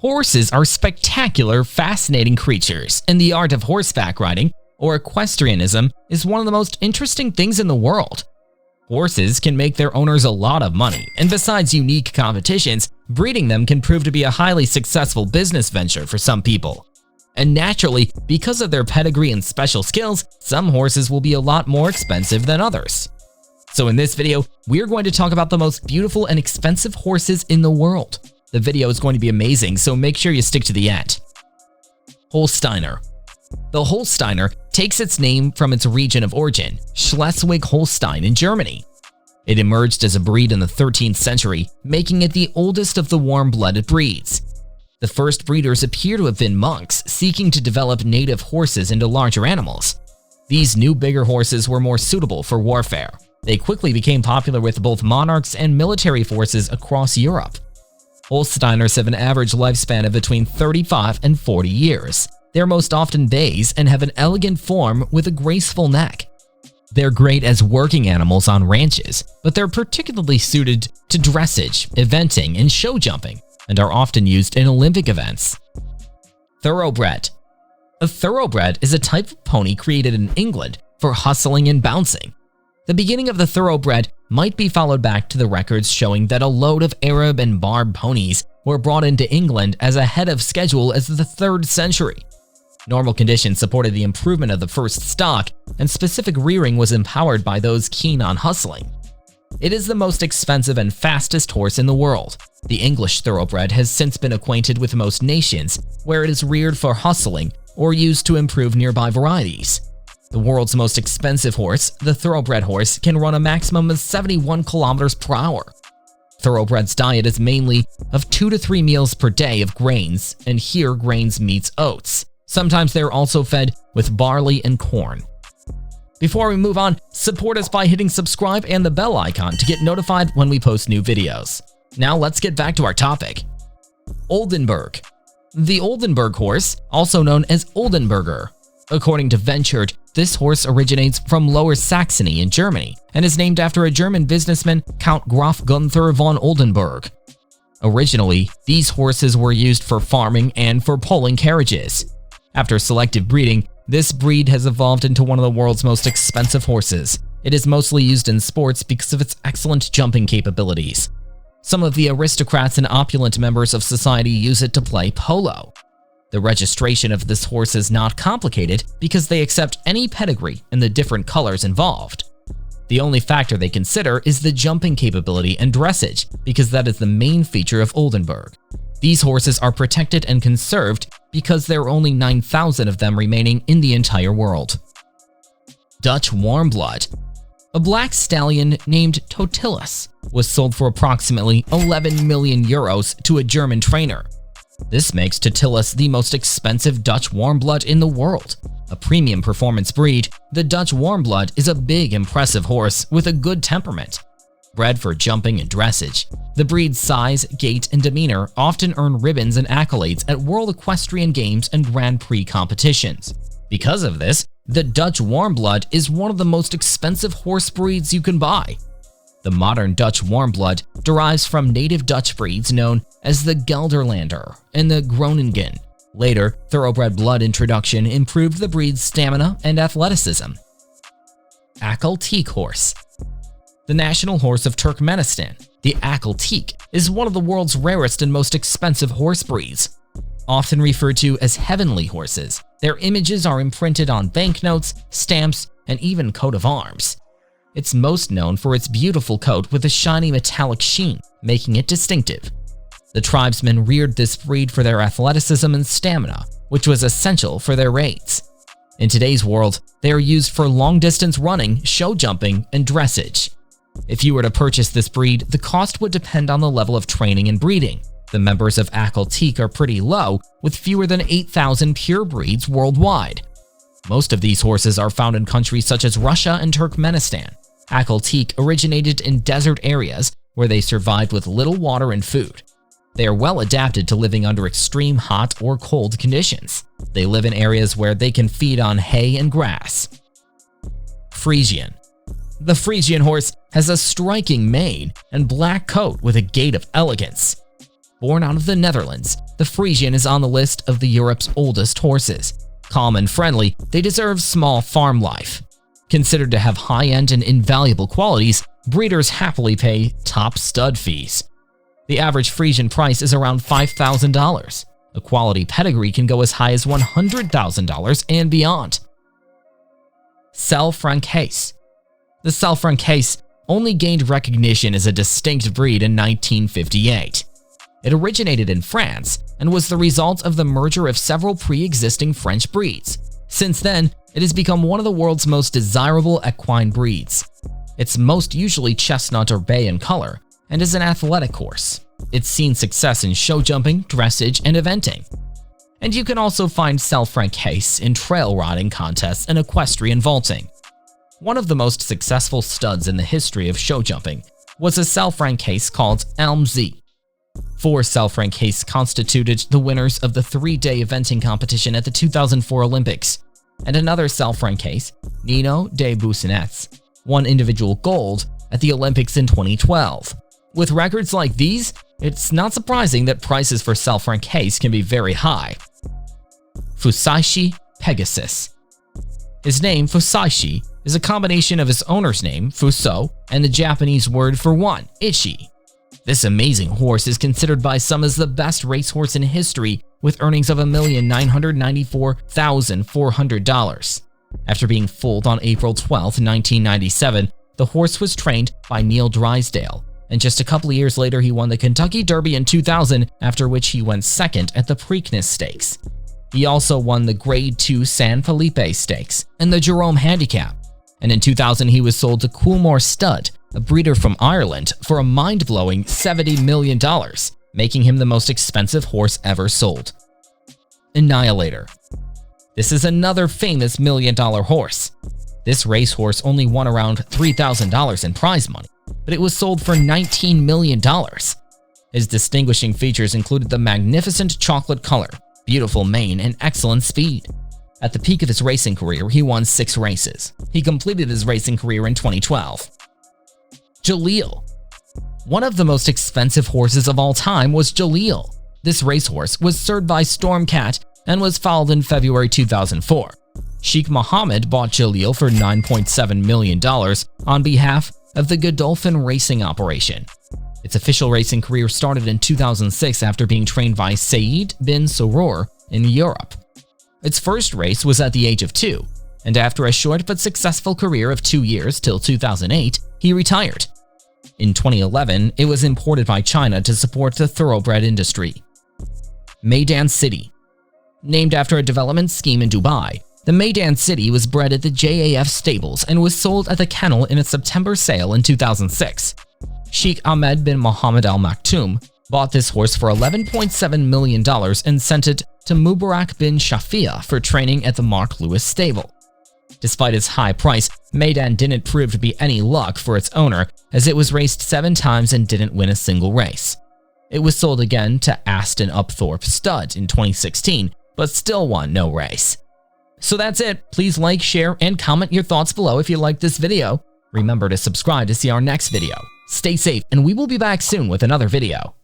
Horses are spectacular, fascinating creatures, and the art of horseback riding, or equestrianism, is one of the most interesting things in the world. Horses can make their owners a lot of money, and besides unique competitions, breeding them can prove to be a highly successful business venture for some people. And naturally, because of their pedigree and special skills, some horses will be a lot more expensive than others. So in this video, we're going to talk about the most beautiful and expensive horses in the world. The video is going to be amazing, so make sure you stick to the end. Holsteiner. The Holsteiner takes its name from its region of origin, Schleswig-Holstein in Germany. It emerged as a breed in the 13th century, making it the oldest of the warm-blooded breeds. The first breeders appear to have been monks seeking to develop native horses into larger animals. These new, bigger horses were more suitable for warfare. They quickly became popular with both monarchs and military forces across Europe. Holsteiners have an average lifespan of between 35 and 40 years. They're most often bays and have an elegant form with a graceful neck. They're great as working animals on ranches, but they're particularly suited to dressage, eventing, and show jumping, and are often used in Olympic events. Thoroughbred. A thoroughbred is a type of pony created in England for hustling and bouncing. The beginning of the thoroughbred might be followed back to the records showing that a load of Arab and Barb ponies were brought into England as ahead of schedule as the 3rd century. Normal conditions supported the improvement of the first stock, and specific rearing was empowered by those keen on hustling. It is the most expensive and fastest horse in the world. The English thoroughbred has since been acquainted with most nations, where it is reared for hustling or used to improve nearby varieties. The world's most expensive horse, the thoroughbred horse, can run a maximum of 71 kilometers per hour. Thoroughbred's diet is mainly of 2 to 3 meals per day of grains, and here grains meets oats. Sometimes they're also fed with barley and corn. Before we move on, support us by hitting subscribe and the bell icon to get notified when we post new videos. Now let's get back to our topic. Oldenburg. The Oldenburg horse, also known as Oldenburger. According to Ventured, this horse originates from Lower Saxony in Germany and is named after a German businessman, Count Graf Gunther von Oldenburg. Originally, these horses were used for farming and for pulling carriages. After selective breeding, this breed has evolved into one of the world's most expensive horses. It is mostly used in sports because of its excellent jumping capabilities. Some of the aristocrats and opulent members of society use it to play polo. The registration of this horse is not complicated because they accept any pedigree and the different colors involved. The only factor they consider is the jumping capability and dressage, because that is the main feature of Oldenburg. These horses are protected and conserved because there are only 9,000 of them remaining in the entire world. Dutch Warmblood. A black stallion named Totilas was sold for approximately 11 million euros to a German trainer. This makes Totilas the most expensive Dutch Warmblood in the world. A premium performance breed, the Dutch Warmblood is a big, impressive horse with a good temperament. Bred for jumping and dressage, the breed's size, gait, and demeanor often earn ribbons and accolades at World Equestrian Games and Grand Prix competitions. Because of this, the Dutch Warmblood is one of the most expensive horse breeds you can buy. The modern Dutch Warmblood derives from native Dutch breeds known as the Gelderlander and the Groningen. Later, thoroughbred blood introduction improved the breed's stamina and athleticism. AKHAL teak horse. The national horse of Turkmenistan, the AKHAL teak, is one of the world's rarest and most expensive horse breeds. Often referred to as heavenly horses, their images are imprinted on banknotes, stamps, and even coat of arms. It's most known for its beautiful coat with a shiny metallic sheen, making it distinctive. The tribesmen reared this breed for their athleticism and stamina, which was essential for their raids. In today's world, they are used for long-distance running, show jumping, and dressage. If you were to purchase this breed, the cost would depend on the level of training and breeding. The members of AKHAL teak are pretty low, with fewer than 8,000 pure breeds worldwide. Most of these horses are found in countries such as Russia and Turkmenistan. AKHAL teak originated in desert areas where they survived with little water and food. They are well adapted to living under extreme hot or cold conditions. They live in areas where they can feed on hay and grass. Frisian. The Frisian horse has a striking mane and black coat with a gait of elegance. Born out of the Netherlands, the Frisian is on the list of Europe's oldest horses. Calm and friendly, they deserve small farm life. Considered to have high-end and invaluable qualities, breeders happily pay top stud fees. The average Frisian price is around $5,000. A quality pedigree can go as high as $100,000 and beyond. Selle Francaise. The Selle Francaise only gained recognition as a distinct breed in 1958. It originated in France and was the result of the merger of several pre-existing French breeds. Since then, it has become one of the world's most desirable equine breeds. It's most usually chestnut or bay in color and is an athletic horse. It's seen success in show jumping, dressage, and eventing. And you can also find Selle Francaise in trail riding contests and equestrian vaulting. One of the most successful studs in the history of show jumping was a Selle Francaise called Almzy. 4 Selle Francaise constituted the winners of the 3-day eventing competition at the 2004 Olympics, and another Selle Francaise, Nino de Busenetz, won individual gold at the Olympics in 2012. With records like these, it's not surprising that prices for Selle Francaise can be very high. FUSAICHI Pegasus. His name, Fusaichi, is a combination of his owner's name, Fuso, and the Japanese word for one, Ichi. This amazing horse is considered by some as the best racehorse in history, with earnings of $1,994,400. After being foaled on April 12, 1997, the horse was trained by Neil Drysdale, and just a couple of years later he won the Kentucky Derby in 2000, after which he went second at the Preakness Stakes. He also won the Grade 2 San Felipe Stakes and the Jerome Handicap, and in 2000 he was sold to Coolmore Stud, a breeder from Ireland, for a mind-blowing $70 million, making him the most expensive horse ever sold. Annihilator. This is another famous million-dollar horse. This racehorse only won around $3,000 in prize money, but it was sold for $19 million. His distinguishing features included the magnificent chocolate color, beautiful mane, and excellent speed. At the peak of his racing career, he won 6 races. He completed his racing career in 2012. Jaleel. One of the most expensive horses of all time was Jaleel. This racehorse was served by Stormcat and was foaled in February 2004. Sheikh Mohammed bought Jaleel for $9.7 million on behalf of the Godolphin Racing Operation. Its official racing career started in 2006 after being trained by Saeed bin Surur in Europe. Its first race was at the age of 2, and after a short but successful career of 2 years till 2008, he retired. In 2011, it was imported by China to support the thoroughbred industry. Meydan City. Named after a development scheme in Dubai, the Meydan City was bred at the JAF stables and was sold at the kennel in a September sale in 2006. Sheikh Ahmed bin Mohammed Al Maktoum bought this horse for $11.7 million and sent it to Mubarak bin Shafia for training at the Mark Lewis stable. Despite its high price, Meydan didn't prove to be any luck for its owner, as it was raced 7 times and didn't win a single race. It was sold again to Aston Upthorpe Stud in 2016, but still won no race. So that's it. Please like, share, and comment your thoughts below if you liked this video. Remember to subscribe to see our next video. Stay safe, and we will be back soon with another video.